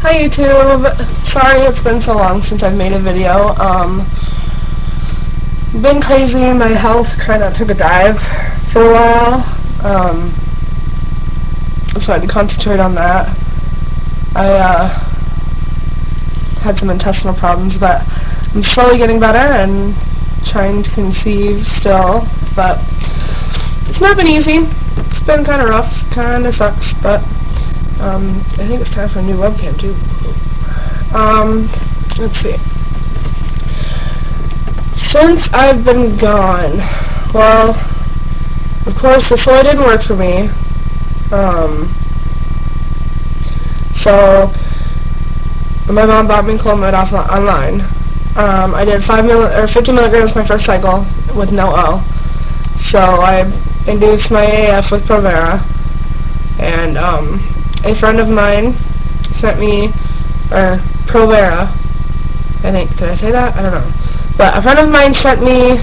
Hi YouTube! Sorry it's been so long since I've made a video. Been crazy, my health kinda took a dive for a while. So I had to concentrate on that. I had some intestinal problems, but I'm slowly getting better and trying to conceive still, but it's not been easy. It's been kinda rough, kinda sucks, but I think it's time for a new webcam too. Let's see. Since I've been gone, well, of course the soy didn't work for me. So my mom bought me Clomid online. I did 50 milligrams my first cycle with no O. So I induced my AF with Femara, and a friend of mine sent me, or Femara, I think, did I say that? I don't know. But a friend of mine sent me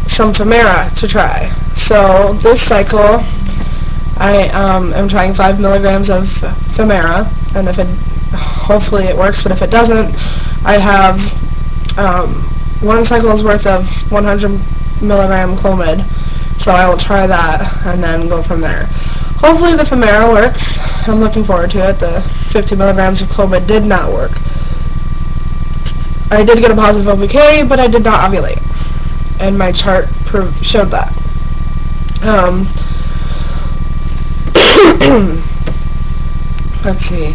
some Femara to try. So this cycle, I am trying 5 milligrams of Femara, and if it, hopefully it works, but if it doesn't, I have one cycle's worth of 100 milligram Clomid. So I will try that and then go from there. Hopefully the Femara works. I'm looking forward to it. The 50 milligrams of Clomid did not work. I did get a positive OBK, but I did not ovulate. And my chart showed that. Let's see.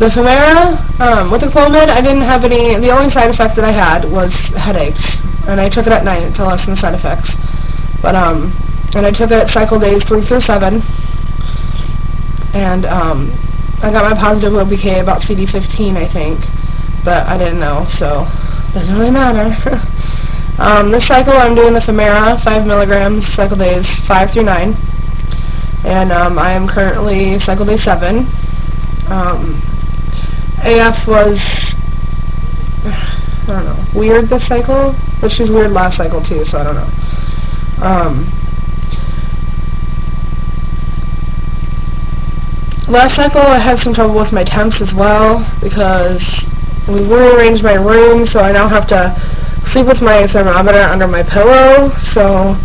The Femara, with the Clomid, I didn't have any, the only side effect that I had was headaches. And I took it at night to lessen the side effects. But, and I took it cycle days 3 through 7, and, I got my positive OBK about CD15, I think, but I didn't know, so it doesn't really matter. This cycle I'm doing the Femara, 5 milligrams, cycle days 5 through 9, and, I am currently cycle day 7. AF was, I don't know, weird this cycle, but she was weird last cycle too, so I don't know. Last cycle I had some trouble with my temps as well because we rearranged my room, so I now have to sleep with my thermometer under my pillow. So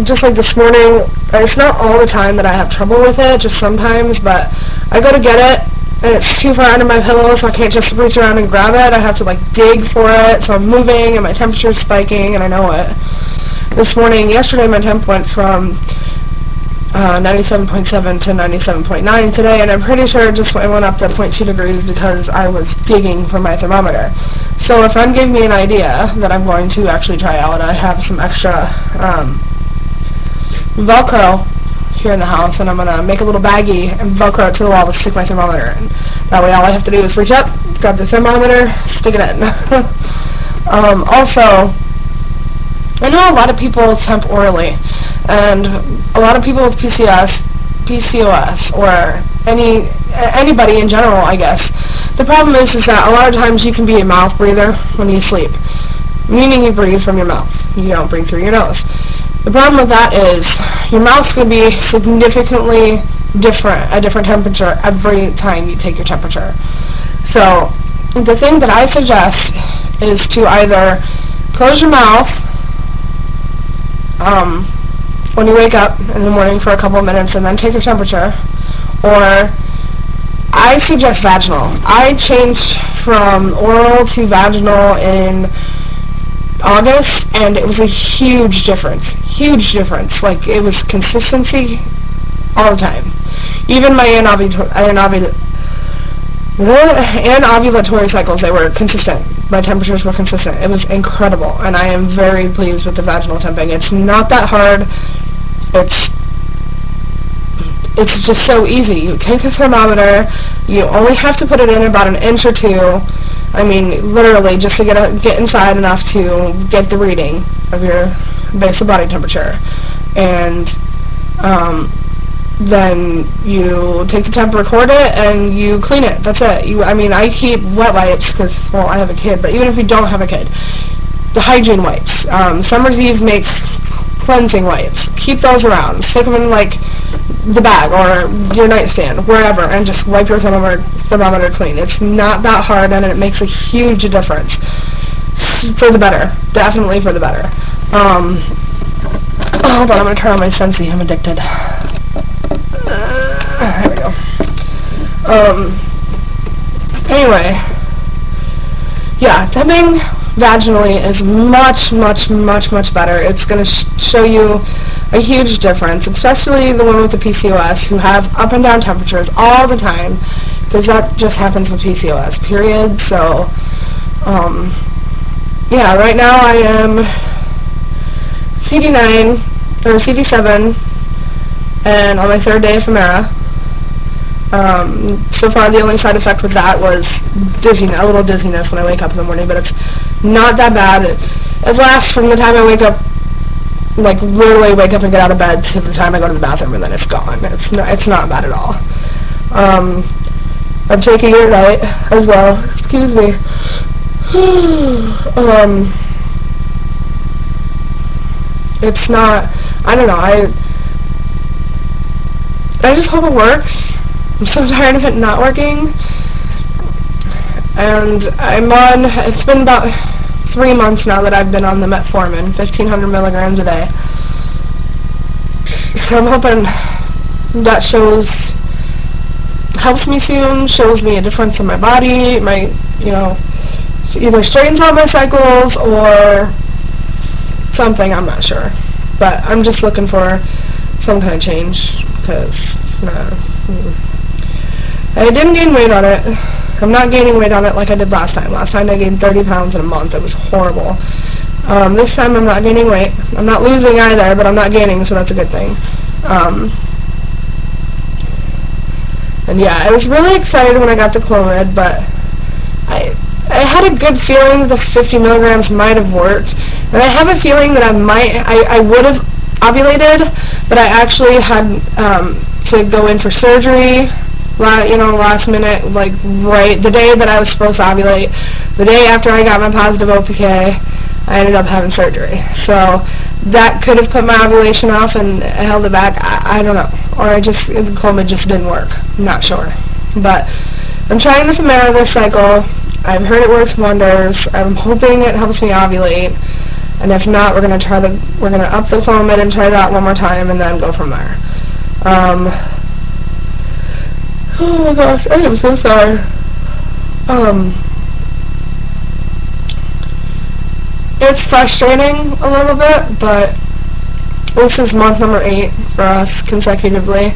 just like this morning, it's not all the time that I have trouble with it, just sometimes, but I go to get it and it's too far under my pillow, so I can't just reach around and grab it. I have to like dig for it, so I'm moving and my temperature is spiking, and I know it. Yesterday my temp went from 97.7 to 97.9 today, and I'm pretty sure it went up to 0.2 degrees because I was digging for my thermometer. So a friend gave me an idea that I'm going to actually try out. I have some extra Velcro here in the house, and I'm going to make a little baggie and Velcro it to the wall to stick my thermometer in. That way all I have to do is reach up, grab the thermometer, stick it in. Also, I know a lot of people temp orally, and a lot of people with PCOS, or anybody in general, I guess. The problem is that a lot of times you can be a mouth breather when you sleep, meaning you breathe from your mouth. You don't breathe through your nose. The problem with that is your mouth's going to be significantly different, a different temperature every time you take your temperature. So the thing that I suggest is to either close your mouth when you wake up in the morning for a couple of minutes and then take your temperature, or I suggest vaginal. I changed from oral to vaginal in August, and it was a huge difference. Like, it was consistency all the time. Even my anovulatory cycles, they were consistent. My temperatures were consistent. It was incredible, and I am very pleased with the vaginal temping. It's not that hard. It's just so easy. You take the thermometer, you only have to put it in about an inch or two. I mean, literally, just to get inside enough to get the reading of your basal body temperature. And then you take the temp, record it, and you clean it. That's it. I keep wet wipes because, well, I have a kid, but even if you don't have a kid, the hygiene wipes. Summer's Eve makes cleansing wipes. Keep those around. Stick them in, like, the bag or your nightstand, wherever, and just wipe your thermometer clean. It's not that hard, and it makes a huge difference. For the better. Definitely for the better. Hold on, I'm going to turn on my Sensi. I'm addicted. There we go. Anyway. Yeah, temping vaginally is much, much, much, much better. It's going to show you a huge difference, especially the women with the PCOS who have up and down temperatures all the time, because that just happens with PCOS, period. So, yeah, right now I am CD9, or CD7, and on my 3rd day of Femara. So far the only side effect with that was dizziness, a little dizziness when I wake up in the morning, but it's not that bad. It lasts from the time I wake up, like literally wake up and get out of bed, to the time I go to the bathroom, and then it's gone. It's not bad at all. I'm taking it right as well. Excuse me. It's not, I don't know, I just hope it works. I'm so tired of it not working, and it's been about 3 months now that I've been on the metformin, 1,500 milligrams a day. So I'm hoping that helps me soon, shows me a difference in my body, either straightens out my cycles or something, I'm not sure. But I'm just looking for some kind of change, because I didn't gain weight on it. I'm not gaining weight on it like I did last time. Last time I gained 30 pounds in a month. It was horrible. This time I'm not gaining weight. I'm not losing either, but I'm not gaining, so that's a good thing. And yeah, I was really excited when I got the Clomid, but I had a good feeling that the 50 milligrams might have worked, and I have a feeling that I would have ovulated, but I actually had to go in for surgery, last minute, like right the day that I was supposed to ovulate, the day after I got my positive OPK, I ended up having surgery. So that could have put my ovulation off and held it back. I don't know, or the Clomid just didn't work. I'm not sure, but I'm trying the Femara this cycle. I've heard it works wonders. I'm hoping it helps me ovulate, and if not, we're gonna up the Clomid and try that one more time, and then go from there. Oh my gosh, I am so sorry. It's frustrating a little bit, but this is month number 8 for us consecutively.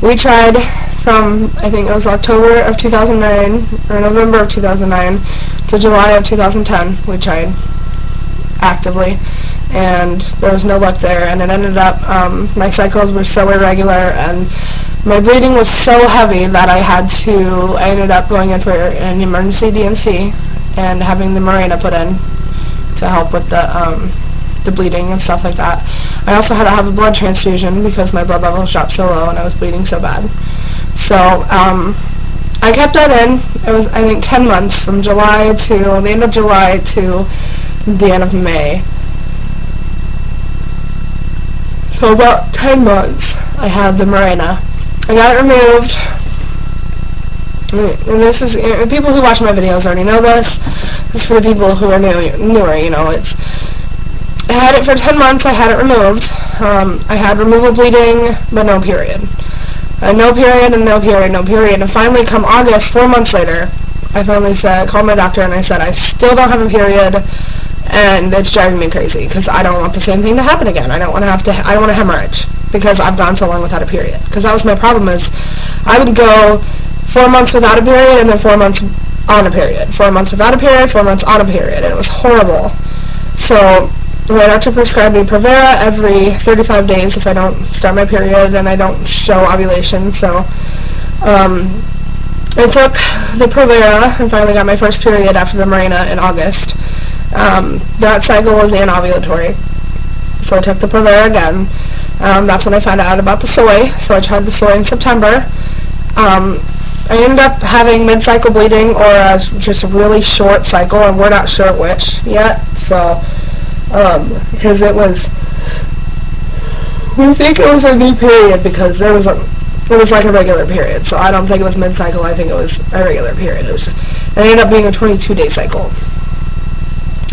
We tried from, I think it was October of 2009, or November of 2009, to July of 2010. We tried actively, and there was no luck there, and it ended up, my cycles were so irregular, and my bleeding was so heavy that I ended up going in for an emergency DNC and having the Mirena put in to help with the bleeding and stuff like that. I also had to have a blood transfusion because my blood levels dropped so low and I was bleeding so bad. So I kept that in. It was, I think, 10 months, from July to the end of July to the end of May. So about 10 months I had the Mirena. I got it removed, and this is, people who watch my videos already know this. This is for the people who are newer, I had it for 10 months, I had it removed. I had removal bleeding, but no period. No period, and no period, no period. And finally, come August, 4 months later, I finally called my doctor, and I said, I still don't have a period, and it's driving me crazy, because I don't want the same thing to happen again. I don't want to hemorrhage, because I've gone so long without a period. Because that was my problem, is I would go 4 months without a period, and then 4 months on a period. 4 months without a period, 4 months on a period, and it was horrible. So my doctor prescribed me Femara every 35 days if I don't start my period and I don't show ovulation. So I took the Femara and finally got my first period after the Mirena in August. That cycle was anovulatory, so I took the Femara again. That's when I found out about the soy, so I tried the soy in September. I ended up having mid-cycle bleeding or just a really short cycle, and we're not sure which yet, so, because it was I think it was a new period because it was like a regular period. So I don't think it was mid-cycle. I think it was a regular period. It ended up being a 22-day cycle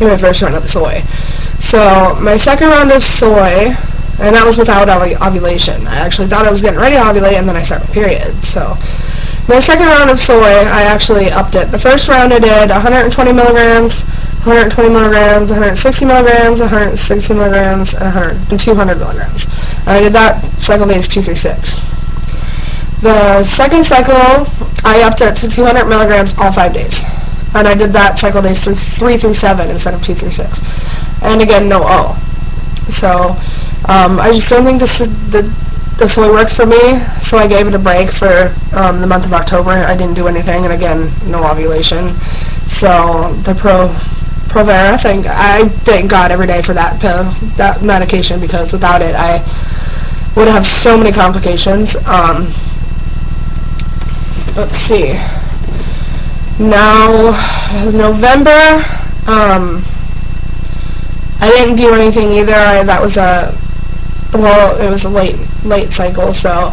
in my first round of soy. So my second round of soy, and that was without ovulation. I actually thought I was getting ready to ovulate, and then I started my period. So my second round of soy, I actually upped it. The first round I did 120 milligrams, 120 milligrams, 160 milligrams, 160 milligrams, and 200 milligrams. And I did that cycle days 2 through 6. The second cycle, I upped it to 200 milligrams all 5 days. And I did that cycle days 3 through 7 instead of 2 through 6. And again, no O. So I just don't think the soy worked for me, so I gave it a break for the month of October. I didn't do anything, and again, no ovulation. So the Provera, I thank God every day for that pill, that medication, because without it, I would have so many complications. Let's see. Now, November, I didn't do anything either. It was a late cycle, so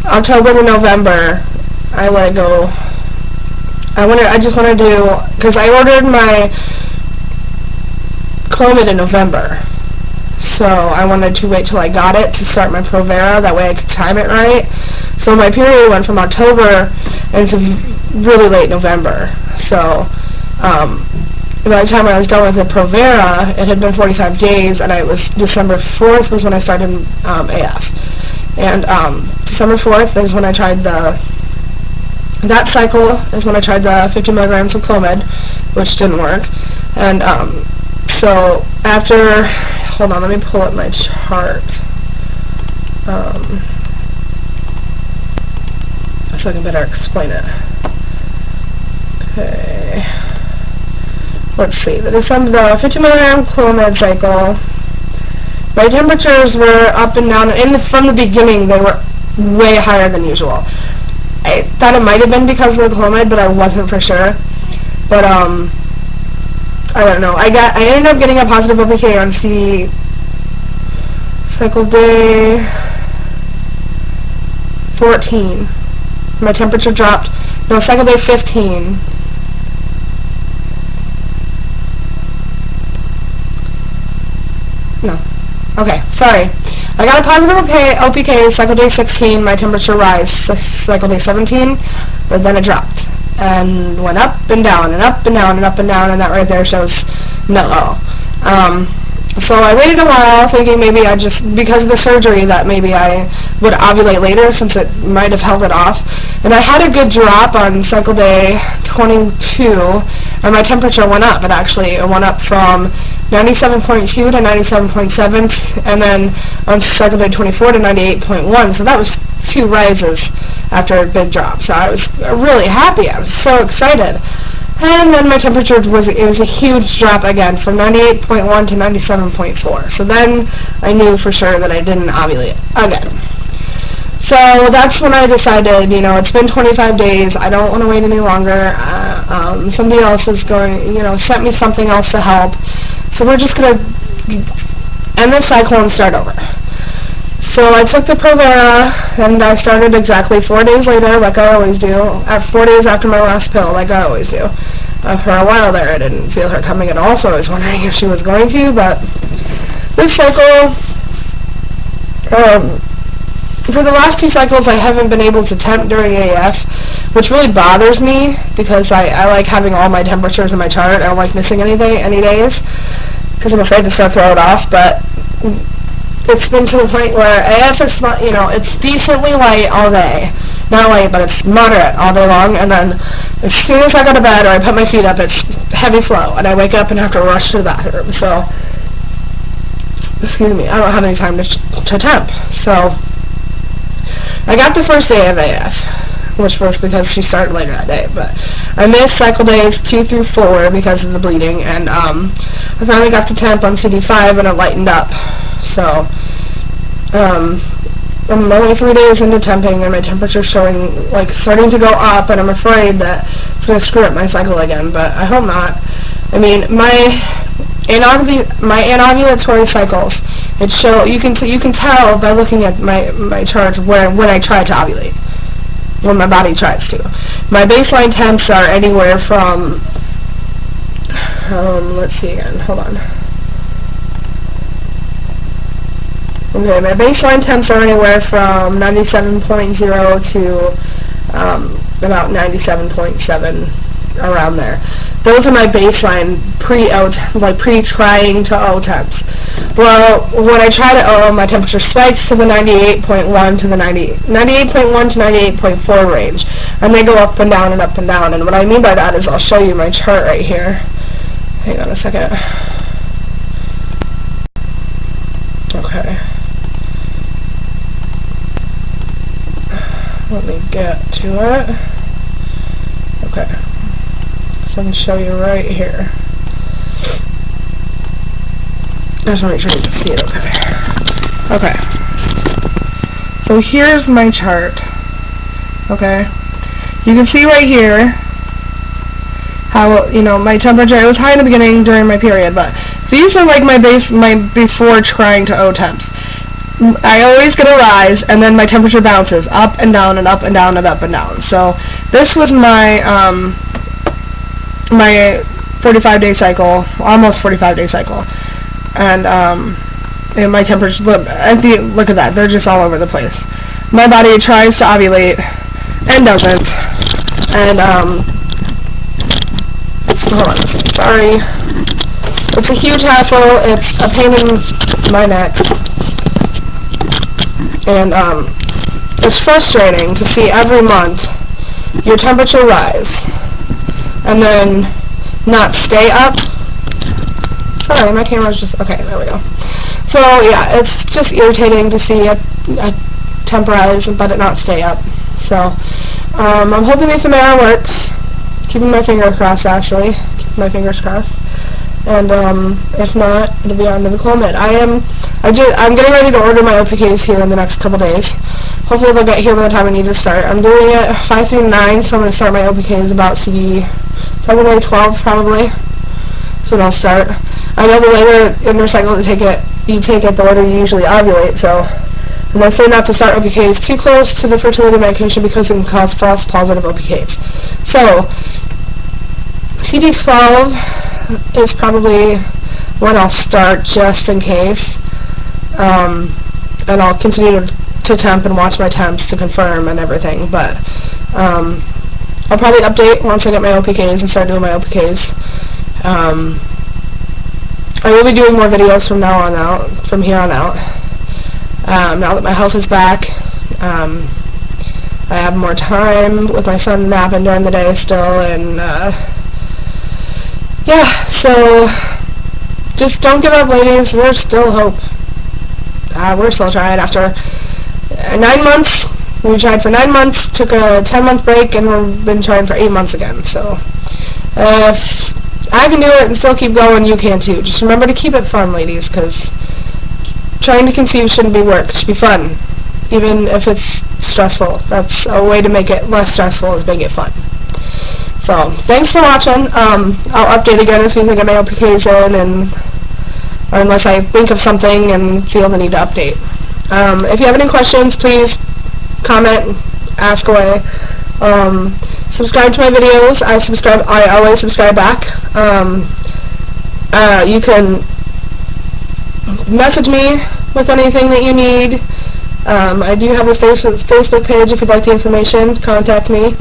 October to November, I let it go. I just want to do, because I ordered my Clomid in November, so I wanted to wait till I got it to start my Provera, that way I could time it right. So my period went from October into really late November, so by the time I was done with the Provera, it had been 45 days, and it was December 4th was when I started AF. And December 4th is when I tried that cycle is when I tried the 50 milligrams of Clomid, which didn't work. And so after, hold on, let me pull up my chart. So I can better explain it. Okay. Let's see, the 50 milligram Clomid cycle, my temperatures were up and down, from the beginning they were way higher than usual. I thought it might have been because of the Clomid, but I wasn't for sure. But I don't know. I ended up getting a positive OPK on cycle day 14. My temperature dropped, no, cycle day 15. No. Okay, sorry. I got a positive OPK cycle day 16, my temperature rise cycle day 17, but then it dropped and went up and down and up and down and up and down, and that right there shows no O. So I waited a while thinking maybe because of the surgery, that maybe I would ovulate later since it might have held it off. And I had a good drop on cycle day 22, and my temperature went up. It went up from 97.2 to 97.7, and then on cycle day 24 to 98.1. So that was 2 rises after a big drop. So I was really happy. I was so excited. And then my temperature it was a huge drop again from 98.1 to 97.4. So then I knew for sure that I didn't ovulate again. So that's when I decided, it's been 25 days. I don't want to wait any longer. Somebody else is going, sent me something else to help. So we're just going to end this cycle and start over. So I took the Provera, and I started exactly 4 days later, like I always do. 4 days after my last pill, like I always do. For a while there, I didn't feel her coming at all, so I was wondering if she was going to, but this cycle, for the last 2 cycles, I haven't been able to temp during AF, which really bothers me, because I like having all my temperatures in my chart. I don't like missing any days, because I'm afraid to start throw it off, but it's been to the point where AF is not, it's decently light all day. Not light, but it's moderate all day long, and then as soon as I go to bed or I put my feet up, it's heavy flow, and I wake up and have to rush to the bathroom. So, excuse me, I don't have any time to temp. So, I got the first day of AF, which was because she started later that day, but I missed cycle days 2 through 4 because of the bleeding, and I finally got the temp on CD5, and it lightened up. So, I'm only 3 days into temping, and my temperature's showing, starting to go up, and I'm afraid that it's going to screw up my cycle again, but I hope not. I mean, my anovulatory cycles. You can tell by looking at my charts when I try to ovulate, when my body tries to. My baseline temps are anywhere from let's see again, hold on. Okay, my baseline temps are anywhere from 97.0 to about 97.7, around there. Those are my baseline pre-trying to O temps. Well, when I try to O, my temperature spikes to the 98.1 to the 98.1 to 98.4 range, and they go up and down and up and down. And what I mean by that is I'll show you my chart right here. Hang on a second. Okay. Let me get to it. Okay. So I can show you right here. I just want to make sure you can see it okay. Okay. So here's my chart. Okay. You can see right here how, my temperature, it was high in the beginning during my period, but these are like my before trying to O temps. I always get a rise, and then my temperature bounces up and down and up and down and up and down. So this was my my 45-day cycle, almost 45-day cycle, and my temperature. Look at that; they're just all over the place. My body tries to ovulate and doesn't, and hold on, sorry. It's a huge hassle. It's a pain in my neck. And it's frustrating to see every month your temperature rise and then not stay up. Sorry, my camera's just, okay, there we go. So yeah, it's just irritating to see a temp rise but it not stay up. So I'm hoping the Femara works. Keeping my fingers crossed, actually. Keeping my fingers crossed. And if not, it'll be on to the Clomid. I'm getting ready to order my OPKs here in the next couple days. Hopefully they'll get here by the time I need to start. I'm doing it 5 through 9, so I'm going to start my OPKs about February 12th probably. So I'll start. I know the later in their cycle you take it, the later you usually ovulate. So I'm going to say not to start OPKs too close to the fertility medication because it can cause false positive OPKs. So CD12 is probably when I'll start just in case, and I'll continue to temp and watch my temps to confirm and everything, but I'll probably update once I get my OPKs and start doing my OPKs. I will be doing more videos from here on out. Now that my health is back, I have more time with my son napping during the day still, and yeah, so just don't give up, ladies. There's still hope. We're still trying. After 9 months, we tried for 9 months, took a 10-month break, and we've been trying for 8 months again. So if I can do it and still keep going, you can too. Just remember to keep it fun, ladies, because trying to conceive shouldn't be work. It should be fun, even if it's stressful. That's a way to make it less stressful, is make it fun. So, thanks for watching. I'll update again as soon as I get my OPKs in, or unless I think of something and feel the need to update. If you have any questions, please comment, ask away. Subscribe to my videos. I always subscribe back. You can message me with anything that you need. I do have a Facebook page. If you'd like the information, contact me.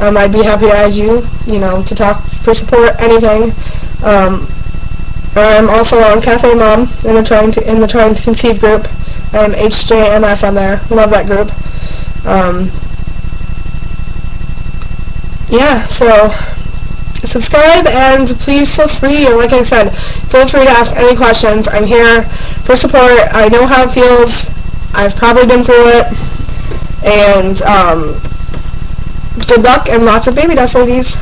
I'd be happy to add you, to talk for support, anything. I'm also on Cafe Mom in the Trying to Conceive group. I'm HJMF on there. Love that group. Yeah, so subscribe, and please feel free, like I said, feel free to ask any questions. I'm here for support. I know how it feels. I've probably been through it. And good luck and lots of baby dust, ladies.